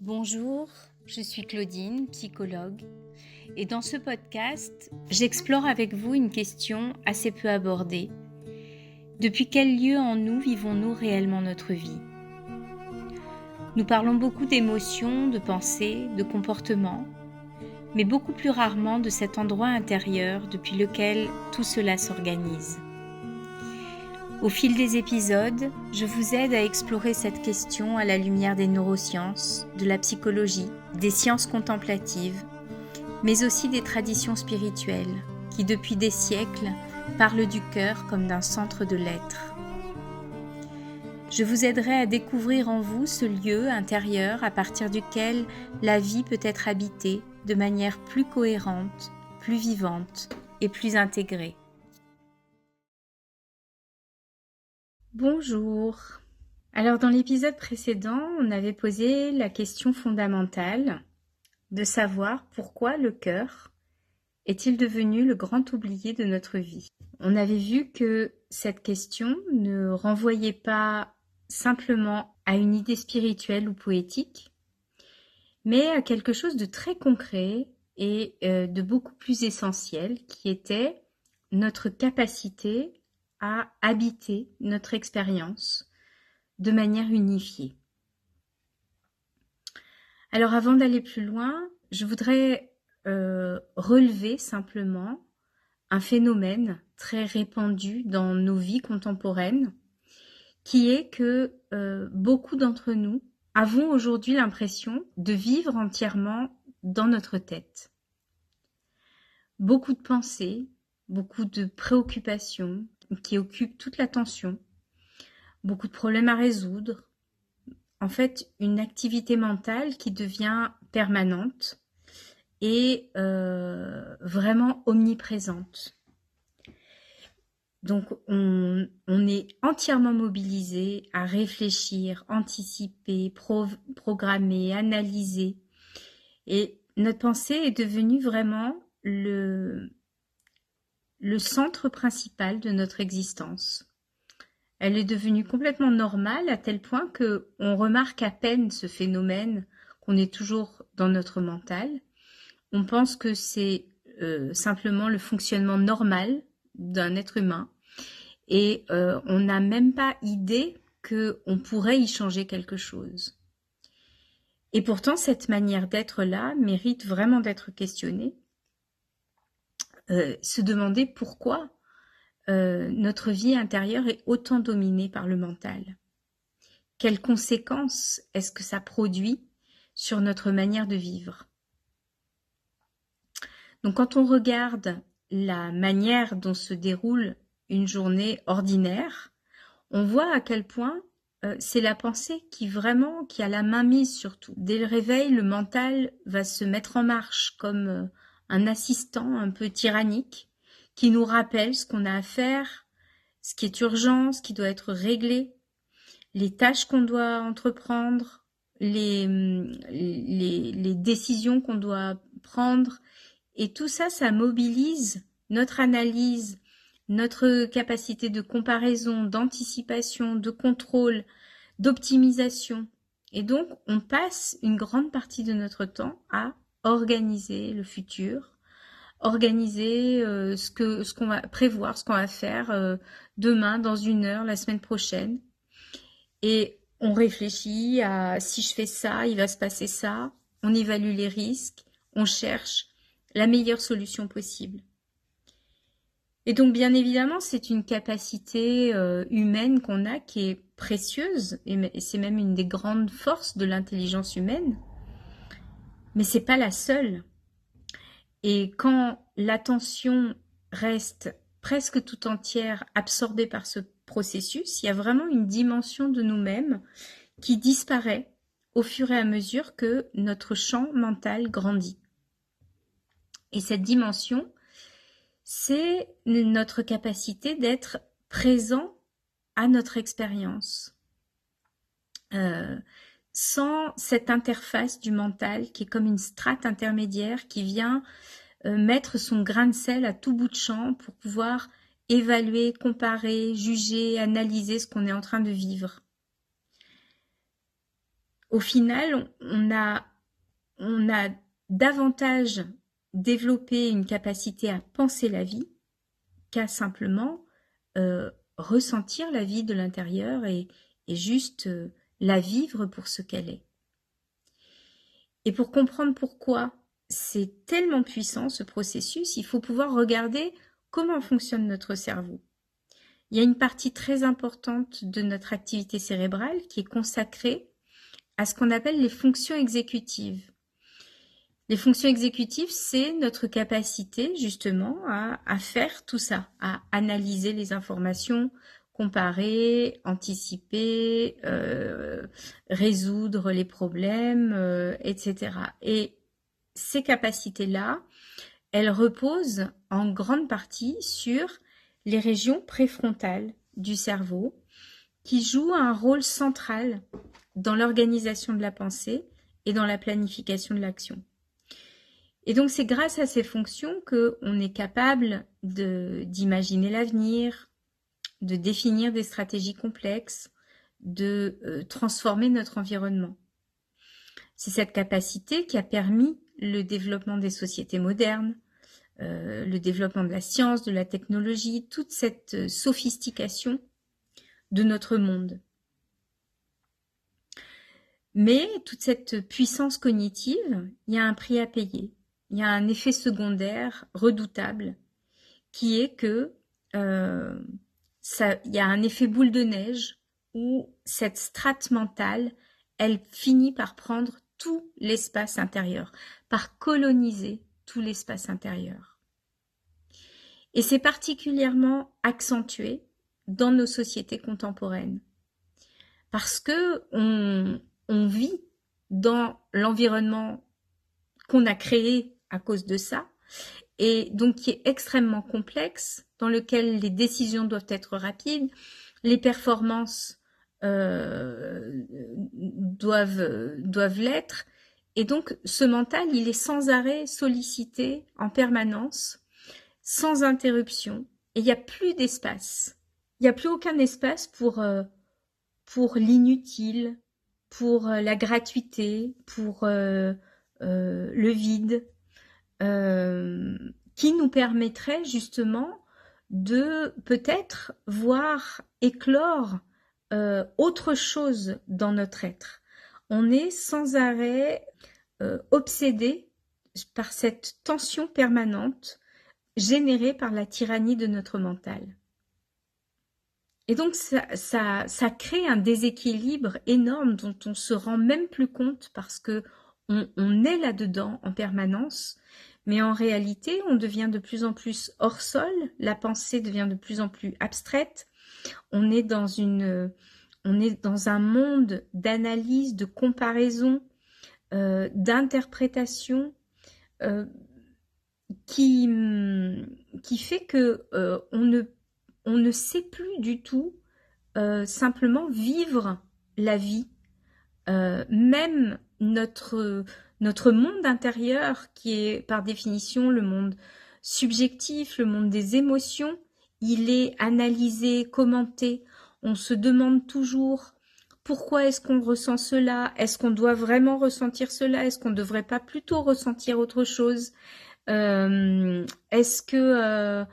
Bonjour, je suis Claudine, psychologue, et dans ce podcast, j'explore avec vous une question assez peu abordée. Depuis quel lieu en nous vivons-nous réellement notre vie ? Nous parlons beaucoup d'émotions, de pensées, de comportements, mais beaucoup plus rarement de cet endroit intérieur depuis lequel tout cela s'organise. Au fil des épisodes, je vous aide à explorer cette question à la lumière des neurosciences, de la psychologie, des sciences contemplatives, mais aussi des traditions spirituelles qui, depuis des siècles, parlent du cœur comme d'un centre de l'être. Je vous aiderai à découvrir en vous ce lieu intérieur à partir duquel la vie peut être habitée de manière plus cohérente, plus vivante et plus intégrée. Bonjour. Alors dans l'épisode précédent, on avait posé la question fondamentale de savoir pourquoi le cœur est-il devenu le grand oublié de notre vie. On avait vu que cette question ne renvoyait pas simplement à une idée spirituelle ou poétique, mais à quelque chose de très concret et de beaucoup plus essentiel qui était notre capacité à habiter notre expérience de manière unifiée. Alors avant d'aller plus loin, je voudrais relever simplement un phénomène très répandu dans nos vies contemporaines, qui est que beaucoup d'entre nous avons aujourd'hui l'impression de vivre entièrement dans notre tête. Beaucoup de pensées, beaucoup de préoccupations qui occupent toute l'attention, beaucoup de problèmes à résoudre, en fait une activité mentale qui devient permanente et vraiment omniprésente. Donc on est entièrement mobilisé à réfléchir, anticiper, programmer, analyser. Et notre pensée est devenue vraiment le centre principal de notre existence. Elle est devenue complètement normale à tel point qu'on remarque à peine ce phénomène, qu'on est toujours dans notre mental. On pense que c'est simplement le fonctionnement normal d'un être humain et on n'a même pas idée qu'on pourrait y changer quelque chose. Et pourtant, cette manière d'être-là mérite vraiment d'être questionnée. Se demander pourquoi notre vie intérieure est autant dominée par le mental. Quelles conséquences est-ce que ça produit sur notre manière de vivre ? Donc quand on regarde la manière dont se déroule une journée ordinaire, on voit à quel point c'est la pensée qui a la main mise sur tout. Dès le réveil, le mental va se mettre en marche comme un assistant un peu tyrannique qui nous rappelle ce qu'on a à faire, ce qui est urgent, ce qui doit être réglé, les tâches qu'on doit entreprendre, les décisions qu'on doit prendre. Et tout ça, ça mobilise notre analyse, notre capacité de comparaison, d'anticipation, de contrôle, d'optimisation. Et donc, on passe une grande partie de notre temps à organiser le futur, organiser ce qu'on va prévoir, ce qu'on va faire demain, dans 1 heure, la semaine prochaine. Et on réfléchit à si je fais ça, il va se passer ça. On évalue les risques, on cherche la meilleure solution possible. Et donc, bien évidemment, c'est une capacité humaine qu'on a qui est précieuse, et c'est même une des grandes forces de l'intelligence humaine, mais c'est pas la seule. Et quand l'attention reste presque tout entière absorbée par ce processus, il y a vraiment une dimension de nous-mêmes qui disparaît au fur et à mesure que notre champ mental grandit. Et cette dimension, c'est notre capacité d'être présent à notre expérience. Sans cette interface du mental qui est comme une strate intermédiaire qui vient mettre son grain de sel à tout bout de champ pour pouvoir évaluer, comparer, juger, analyser ce qu'on est en train de vivre. au final, on a davantage développé une capacité à penser la vie qu'à simplement ressentir la vie de l'intérieur et juste la vivre pour ce qu'elle est. Et pour comprendre pourquoi c'est tellement puissant ce processus, il faut pouvoir regarder comment fonctionne notre cerveau. Il y a une partie très importante de notre activité cérébrale qui est consacrée à ce qu'on appelle les fonctions exécutives. Les fonctions exécutives, c'est notre capacité justement à faire tout ça, à analyser les informations, comparer, anticiper, résoudre les problèmes, etc. Et ces capacités-là, elles reposent en grande partie sur les régions préfrontales du cerveau qui jouent un rôle central dans l'organisation de la pensée et dans la planification de l'action. Et donc c'est grâce à ces fonctions qu'on est capable d'imaginer l'avenir, de définir des stratégies complexes, de transformer notre environnement. C'est cette capacité qui a permis le développement des sociétés modernes, le développement de la science, de la technologie, toute cette sophistication de notre monde. Mais toute cette puissance cognitive, il y a un prix à payer. Il y a un effet secondaire redoutable qui est que il y a un effet boule de neige où cette strate mentale, elle finit par prendre tout l'espace intérieur, par coloniser tout l'espace intérieur. Et c'est particulièrement accentué dans nos sociétés contemporaines parce que on vit dans l'environnement qu'on a créé à cause de ça, et donc qui est extrêmement complexe, dans lequel les décisions doivent être rapides, les performances doivent l'être, et donc ce mental, il est sans arrêt sollicité en permanence, sans interruption, et il n'y a plus d'espace. Il n'y a plus aucun espace pour l'inutile, pour la gratuité, pour le vide, qui nous permettrait justement de peut-être voir éclore autre chose dans notre être. On est sans arrêt obsédé par cette tension permanente générée par la tyrannie de notre mental. Et donc ça crée un déséquilibre énorme dont on se rend même plus compte parce que on est là-dedans en permanence, mais en réalité, on devient de plus en plus hors sol, la pensée devient de plus en plus abstraite, on est dans un monde d'analyse, de comparaison, d'interprétation qui fait que on ne sait plus du tout simplement vivre la vie. Même notre monde intérieur, qui est par définition le monde subjectif, le monde des émotions, il est analysé, commenté. On se demande toujours pourquoi est-ce qu'on ressent cela? Est-ce qu'on doit vraiment ressentir cela? Est-ce qu'on ne devrait pas plutôt ressentir autre chose? Qu'est-ce que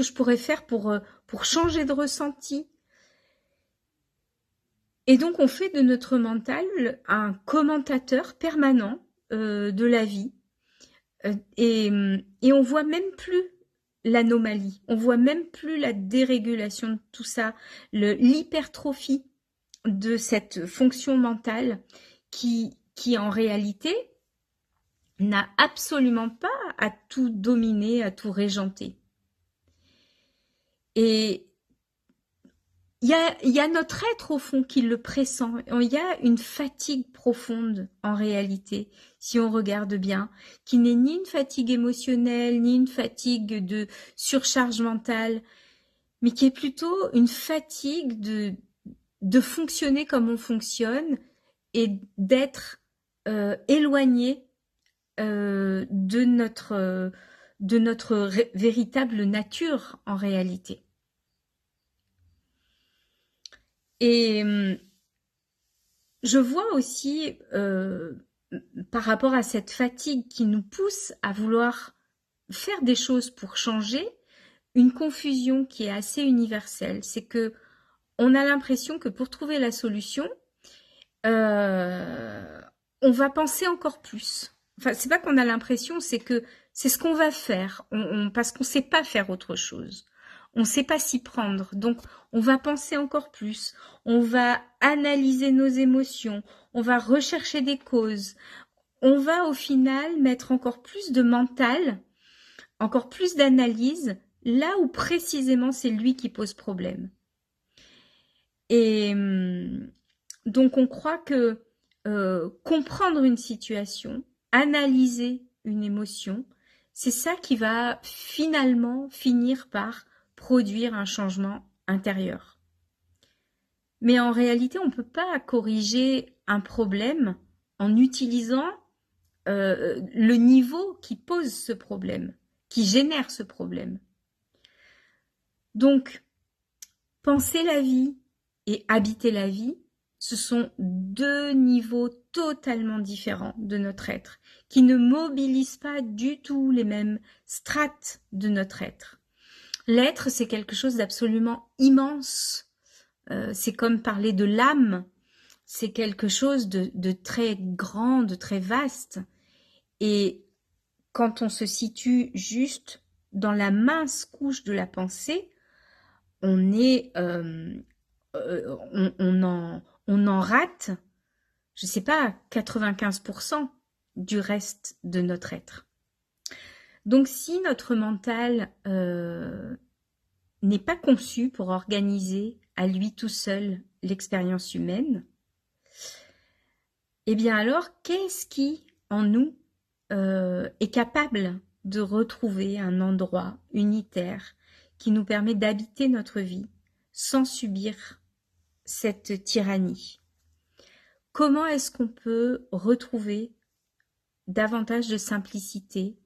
je pourrais faire pour changer de ressenti? Et donc on fait de notre mental un commentateur permanent de la vie, et on voit même plus l'anomalie, on voit même plus la dérégulation de tout ça, l'hypertrophie de cette fonction mentale qui en réalité n'a absolument pas à tout dominer, à tout régenter. Et il y a notre être au fond qui le pressent. Il y a une fatigue profonde en réalité, si on regarde bien, qui n'est ni une fatigue émotionnelle, ni une fatigue de surcharge mentale, mais qui est plutôt une fatigue de fonctionner comme on fonctionne et d'être éloigné de notre véritable nature en réalité. Et je vois aussi, par rapport à cette fatigue qui nous pousse à vouloir faire des choses pour changer, une confusion qui est assez universelle. C'est que on a l'impression que pour trouver la solution, on va penser encore plus. Enfin, c'est pas qu'on a l'impression, c'est que c'est ce qu'on va faire, parce qu'on sait pas faire autre chose. On sait pas s'y prendre, donc on va penser encore plus. On va analyser nos émotions, on va rechercher des causes. On va au final mettre encore plus de mental, encore plus d'analyse, là où précisément c'est lui qui pose problème. Et donc on croit que comprendre une situation, analyser une émotion, c'est ça qui va finalement finir par produire un changement intérieur. Mais en réalité, on ne peut pas corriger un problème en utilisant le niveau qui pose ce problème, qui génère ce problème. Donc, penser la vie et habiter la vie, ce sont deux niveaux totalement différents de notre être, qui ne mobilisent pas du tout les mêmes strates de notre être. L'être, c'est quelque chose d'absolument immense. C'est comme parler de l'âme. C'est quelque chose de très grand, de très vaste. Et quand on se situe juste dans la mince couche de la pensée, on en rate, je sais pas, 95% du reste de notre être. Donc si notre mental n'est pas conçu pour organiser à lui tout seul l'expérience humaine, eh bien alors qu'est-ce qui en nous est capable de retrouver un endroit unitaire qui nous permet d'habiter notre vie sans subir cette tyrannie? Comment est-ce qu'on peut retrouver davantage de simplicité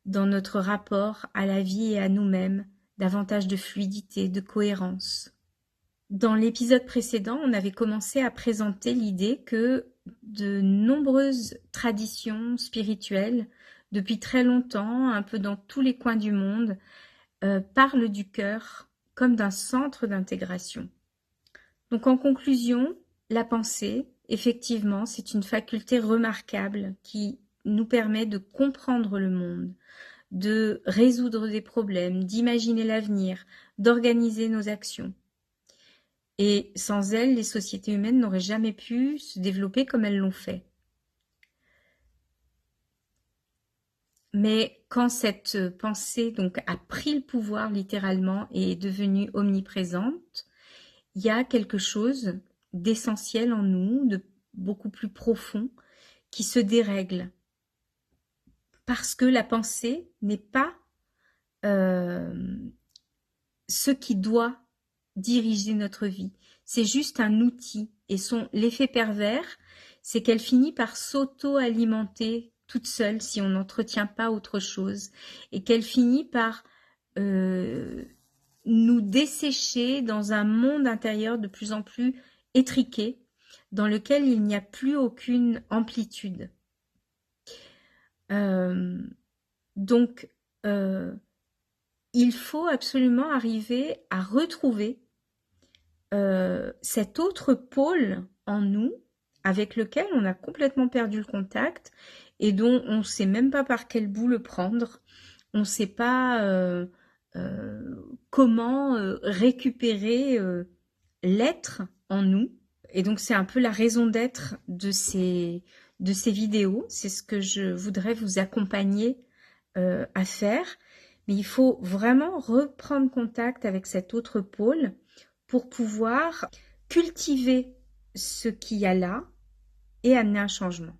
dans notre rapport à la vie et à nous-mêmes, davantage de fluidité, de cohérence? Dans l'épisode précédent, on avait commencé à présenter l'idée que de nombreuses traditions spirituelles, depuis très longtemps, un peu dans tous les coins du monde, parlent du cœur comme d'un centre d'intégration. Donc en conclusion, la pensée, effectivement, c'est une faculté remarquable qui nous permet de comprendre le monde, de résoudre des problèmes, d'imaginer l'avenir, d'organiser nos actions. Et sans elle, les sociétés humaines n'auraient jamais pu se développer comme elles l'ont fait. Mais quand cette pensée donc a pris le pouvoir littéralement et est devenue omniprésente, il y a quelque chose d'essentiel en nous, de beaucoup plus profond, qui se dérègle. Parce que la pensée n'est pas ce qui doit diriger notre vie. C'est juste un outil. Et l'effet pervers, c'est qu'elle finit par s'auto-alimenter toute seule si on n'entretient pas autre chose. Et qu'elle finit par nous dessécher dans un monde intérieur de plus en plus étriqué, dans lequel il n'y a plus aucune amplitude. Donc, il faut absolument arriver à retrouver cet autre pôle en nous avec lequel on a complètement perdu le contact et dont on ne sait même pas par quel bout le prendre. On ne sait pas comment récupérer l'être en nous. Et donc c'est un peu la raison d'être de ces vidéos. C'est ce que je voudrais vous accompagner à faire. Mais il faut vraiment reprendre contact avec cet autre pôle pour pouvoir cultiver ce qu'il y a là et amener un changement.